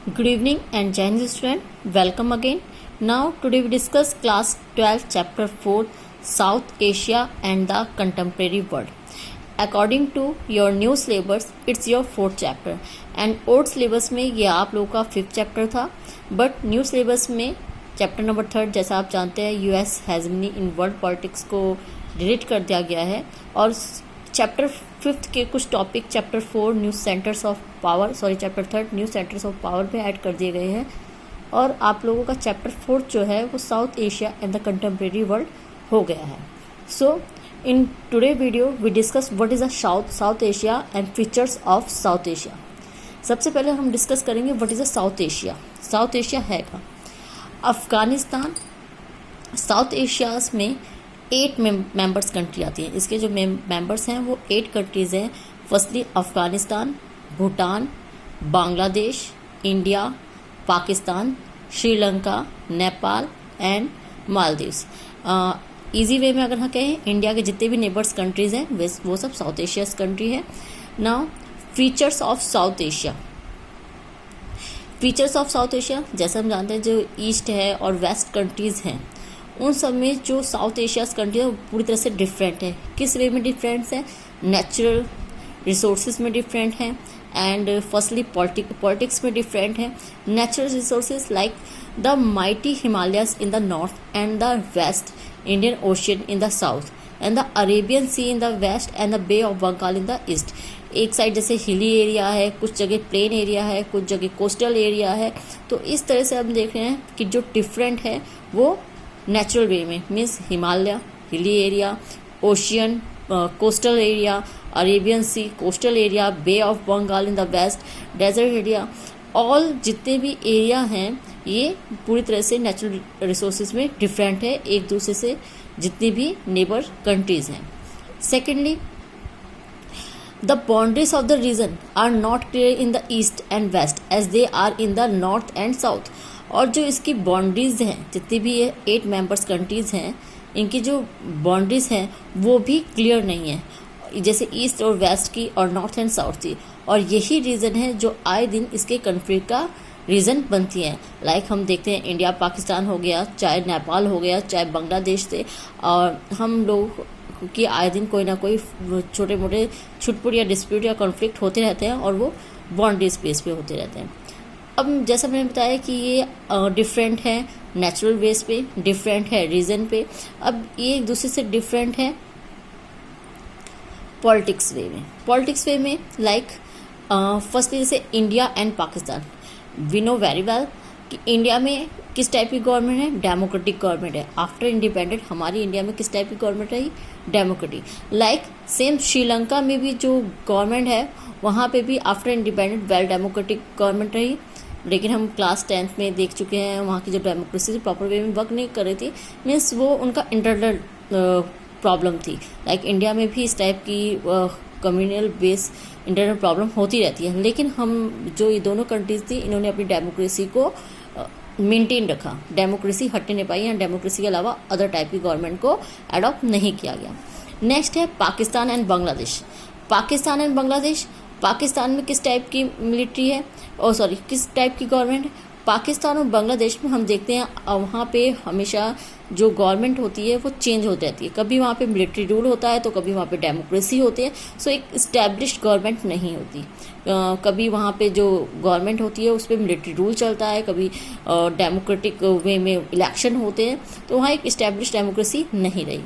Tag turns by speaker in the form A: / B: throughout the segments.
A: Good evening and Jai Hind student. Welcome again. Now today we discuss class 12 chapter 4 South Asia and the Contemporary World. According to your new syllabus, it's your fourth chapter and old syllabus में ये आप लोगों का fifth chapter था, but new syllabus में chapter number third जैसा आप जानते हैं US hegemony in world politics को डिलीट कर दिया गया है और चैप्टर फिफ्थ के कुछ topic chapter four new centres of power chapter third new centres of power पे ऐड कर दिए गए हैं और आप लोगों का चैप्टर फोर्थ जो है वो South Asia and the contemporary world हो गया है. So in today video we discuss what is the South Asia and features of South Asia. सबसे पहले हम डिस्कस करेंगे what is the South Asia. South Asia है क्या? अफगानिस्तान साउथ एशिया में 8 मेंबर्स कंट्री आती हैं. इसके जो मेंबर्स हैं वो 8 कंट्रीज़ हैं. Firstly Afghanistan, Bhutan, Bangladesh, India, Pakistan, Sri Lanka, Nepal and Maldives. Easy way में अगर हम कहें इंडिया के जितने भी नेबर्स कंट्रीज़ हैं वो सब साउथ एशिया कंट्री है. Now features of South Asia. Features of South Asia जैसे हम जानते हैं जो ईस्ट है और वेस्ट कंट्रीज़ हैं उन सब में जो साउथ एशियाज कंट्री है वो पूरी तरह से डिफरेंट है. किस वे में डिफरेंट है? नेचुरल रिसोर्सेज में डिफरेंट है एंड फर्स्टली पॉलिटिक्स में डिफरेंट है. Natural resources like the mighty Himalayas in the north and the west, Indian ocean in the south and the Arabian sea in the west and the bay of Bengal in the east. एक side जैसे hilly area है, कुछ जगह plain area है, कुछ जगह coastal area है. तो इस तरह से हम देख रहे हैं कि जो डिफरेंट है वो नेचुरल वे में means Himalaya, hilly area, ocean, coastal area, Arabian sea, coastal area, bay of Bengal in the west, desert area, all जितने भी एरिया हैं ये पूरी तरह से नेचुरल रिसोर्सेज में डिफरेंट है एक दूसरे से जितनी भी नेबर कंट्रीज हैं. Secondly the boundaries of the region are not clear in the east and west as they are in the north and south. और जो इसकी बाउंड्रीज हैं जितनी भी ये 8 मेंबर्स कंट्रीज़ हैं इनकी जो बाउंड्रीज हैं वो भी क्लियर नहीं है जैसे ईस्ट और वेस्ट की और नॉर्थ एंड साउथ की. और यही रीज़न है जो आए दिन इसके कन्फ्लिक्ट का रीज़न बनती हैं. लाइक हम देखते हैं इंडिया पाकिस्तान हो गया, चाहे नेपाल हो गया, चाहे बांग्लादेश से, और हम लोग कि आए दिन कोई ना कोई छोटे मोटे छुटपुट या डिस्प्यूट या कॉन्फ्लिक्ट होते रहते हैं और वो बाउंड्री स्पेस पे होते रहते हैं. अब जैसा मैंने बताया कि ये डिफरेंट है नेचुरल बेस पे, डिफरेंट है रीजन पे. अब ये एक दूसरे से डिफरेंट है पॉलिटिक्स वे में. पॉलिटिक्स वे में लाइक फर्स्टली जैसे India and Pakistan. We know very well कि इंडिया में किस टाइप की गवर्नमेंट है? डेमोक्रेटिक गवर्नमेंट है. आफ्टर इंडिपेंडेंट हमारी इंडिया में किस टाइप की गवर्नमेंट रही? डेमोक्रेटिक. लाइक सेम श्रीलंका में भी जो गवर्नमेंट है वहाँ पे भी after independent well democratic government रही. लेकिन हम क्लास 10th में देख चुके हैं वहाँ की जो डेमोक्रेसी प्रॉपर वे में वर्क नहीं कर रही थी. मीन्स वो उनका इंटरनल प्रॉब्लम थी. लाइक इंडिया में भी इस टाइप की कम्युनल बेस इंटरनल प्रॉब्लम होती रहती है. लेकिन हम जो ये दोनों कंट्रीज थी इन्होंने अपनी डेमोक्रेसी को मेंटेन रखा. डेमोक्रेसी हटने नहीं पाई या डेमोक्रेसी के अलावा अदर टाइप की गवर्नमेंट को अडॉप्ट नहीं किया गया. नेक्स्ट है पाकिस्तान एंड बांग्लादेश. पाकिस्तान एंड बांग्लादेश. पाकिस्तान में किस टाइप की मिलिट्री है किस टाइप की गवर्नमेंट है? पाकिस्तान और बांग्लादेश में हम देखते हैं वहाँ पे हमेशा जो गवर्नमेंट होती है वो चेंज होती रहती है. कभी वहाँ पे मिलिट्री रूल होता है तो कभी वहाँ पे डेमोक्रेसी होती है. सो एक इस्टेब्लिश्ड गवर्नमेंट नहीं होती. कभी वहाँ पे जो गवर्नमेंट होती है उस पर मिलिट्री रूल चलता है, कभी डेमोक्रेटिक वे में इलेक्शन होते हैं. तो वहाँ एक इस्टेब्लिश्ड डेमोक्रेसी नहीं रही.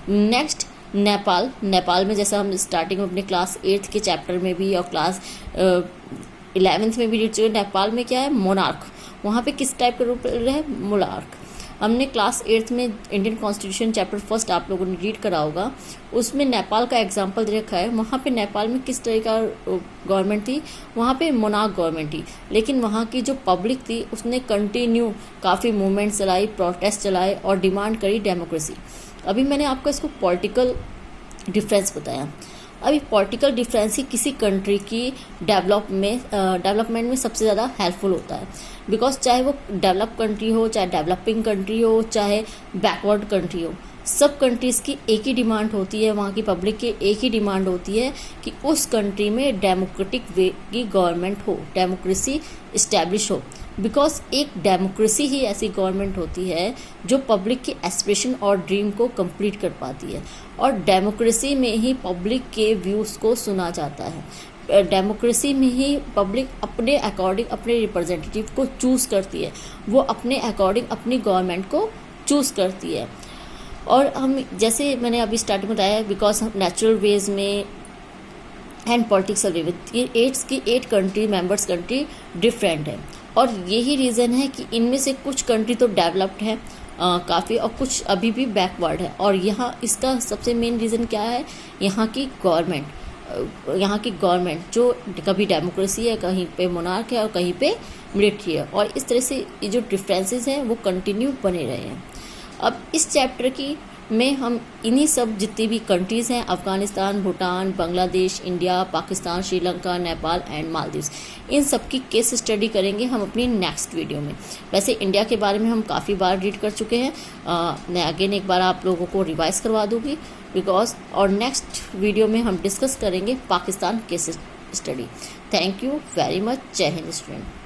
A: नेक्स्ट नेपाल. नेपाल में जैसा हम स्टार्टिंग में अपने क्लास 8th के चैप्टर में भी और क्लास 11th में भी रीड चुके. नेपाल में क्या है? मोनार्क. वहाँ पे किस टाइप का रूप है? मोनार्क. हमने क्लास 8th में इंडियन कॉन्स्टिट्यूशन चैप्टर फर्स्ट आप लोगों ने रीड करा होगा. उसमें नेपाल का एग्जांपल दे रखा है. वहाँ पे नेपाल में किस तरह का गवर्नमेंट थी? वहाँ पे मोनार्क गवर्नमेंट थी. लेकिन वहाँ की जो पब्लिक थी उसने कंटिन्यू काफ़ी मूवमेंट चलाई, प्रोटेस्ट चलाए और डिमांड करी डेमोक्रेसी. अभी मैंने आपको इसको पॉलिटिकल डिफरेंस बताया. अभी पॉलिटिकल डिफरेंस ही किसी कंट्री की डेवलपमेंट में सबसे ज़्यादा हेल्पफुल होता है. बिकॉज चाहे वो डेवलप कंट्री हो, चाहे डेवलपिंग कंट्री हो, चाहे बैकवर्ड कंट्री हो, सब कंट्रीज़ की एक ही डिमांड होती है, वहाँ की पब्लिक की एक ही डिमांड होती है कि उस कंट्री में डेमोक्रेटिक वे की गवर्नमेंट हो, डेमोक्रेसी इस्टेब्लिश हो। बिकॉज एक डेमोक्रेसी ही ऐसी गवर्नमेंट होती है जो पब्लिक की एस्पिरेशन और ड्रीम को कंप्लीट कर पाती है, और डेमोक्रेसी में ही पब्लिक के व्यूज़ को सुना जाता है। डेमोक्रेसी में ही पब्लिक अपने अकॉर्डिंग अपने रिप्रेजेंटेटिव को चूज़ करती है, वो अपने अकॉर्डिंग अपनी गवर्नमेंट को चूज़ करती है। और हम जैसे मैंने अभी स्टार्टिंग में बताया, बिकॉज हम नेचुरल वेज में एंड पॉलिटिक्स ये eight country members country different है, और यही रीज़न है कि इनमें से कुछ कंट्री तो डेवलप्ड है काफ़ी, और कुछ अभी भी बैकवर्ड है। और यहाँ इसका सबसे मेन रीज़न क्या है, यहाँ की गवर्नमेंट जो कभी डेमोक्रेसी है, कहीं पे मोनार्क है और कहीं पे मिलिट्री है, और इस तरह से ये जो डिफरेंसेस हैं वो कंटिन्यू बने रहे हैं। अब इस चैप्टर की में हम इन्हीं सब जितनी भी कंट्रीज़ हैं, अफ़गानिस्तान, भूटान, बांग्लादेश, इंडिया, पाकिस्तान, श्रीलंका, नेपाल एंड मालदीव्स, इन सब की केस स्टडी करेंगे हम अपनी नेक्स्ट वीडियो में। वैसे इंडिया के बारे में हम काफ़ी बार रीड कर चुके हैं, मैं अगेन एक बार आप लोगों को रिवाइज करवा दूँगी बिकॉज, और नेक्स्ट वीडियो में हम डिस्कस करेंगे Pakistan case study. Thank you very much. जय हिंद स्टूडेंट।